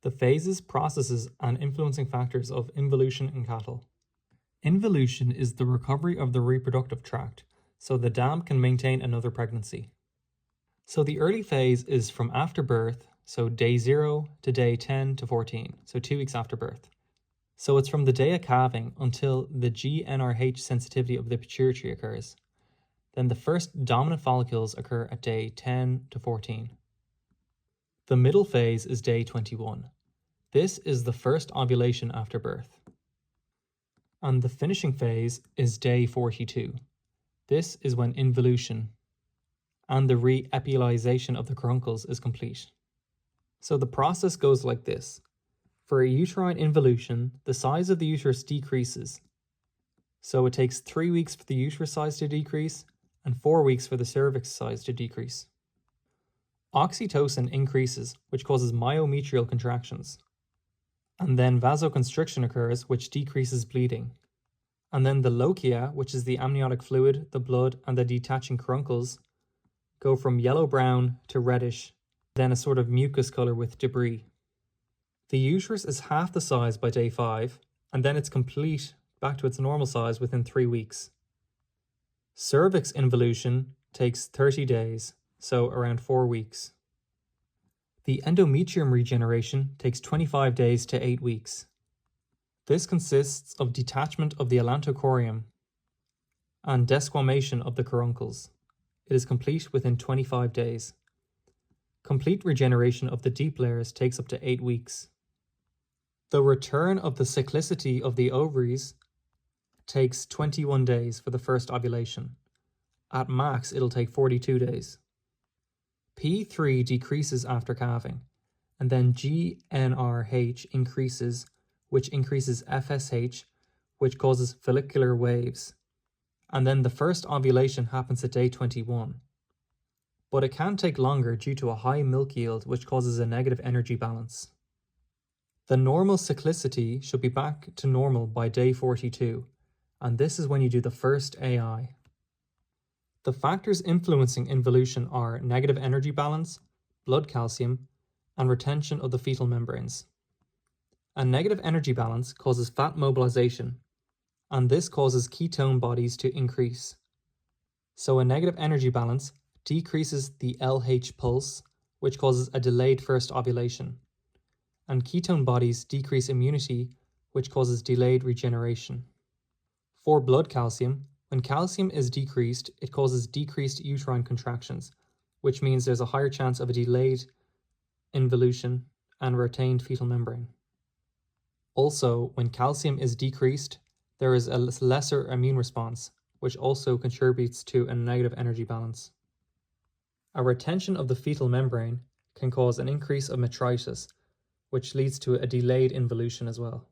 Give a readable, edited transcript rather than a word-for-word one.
The phases, processes, and influencing factors of involution in cattle. Involution is the recovery of the reproductive tract, so the dam can maintain another pregnancy. So the early phase is from after birth, so day 0 to day 10 to 14, so 2 weeks after birth. So it's from the day of calving until the GnRH sensitivity of the pituitary occurs. Then the first dominant follicles occur at day 10 to 14. The middle phase is day 21. This is the first ovulation after birth. And the finishing phase is day 42. This is when involution and the re-epilization of the caruncles is complete. So the process goes like this. For a uterine involution, the size of the uterus decreases. So it takes 3 weeks for the uterus size to decrease and 4 weeks for the cervix size to decrease. Oxytocin increases, which causes myometrial contractions. And then vasoconstriction occurs, which decreases bleeding. And then the lochia, which is the amniotic fluid, the blood, and the detaching caruncles, go from yellow-brown to reddish, then a sort of mucus color with debris. The uterus is half the size by day 5, and then it's complete back to its normal size within 3 weeks. Cervix involution takes 30 days, so around 4 weeks. The endometrium regeneration takes 25 days to 8 weeks. This consists of detachment of the allantochorium and desquamation of the caruncles. It is complete within 25 days. Complete regeneration of the deep layers takes up to 8 weeks. The return of the cyclicity of the ovaries takes 21 days for the first ovulation. At max, it'll take 42 days. P3 decreases after calving, and then GnRH increases, which increases FSH, which causes follicular waves. And then the first ovulation happens at day 21. But it can take longer due to a high milk yield, which causes a negative energy balance. The normal cyclicity should be back to normal by day 42, and this is when you do the first AI. The factors influencing involution are negative energy balance, blood calcium, and retention of the fetal membranes. A negative energy balance causes fat mobilization, and this causes ketone bodies to increase. So a negative energy balance decreases the LH pulse, which causes a delayed first ovulation. And ketone bodies decrease immunity, which causes delayed regeneration. For blood calcium, when calcium is decreased, it causes decreased uterine contractions, which means there's a higher chance of a delayed involution and retained fetal membrane. Also, when calcium is decreased, there is a lesser immune response, which also contributes to a negative energy balance. A retention of the fetal membrane can cause an increase of metritis, which leads to a delayed involution as well.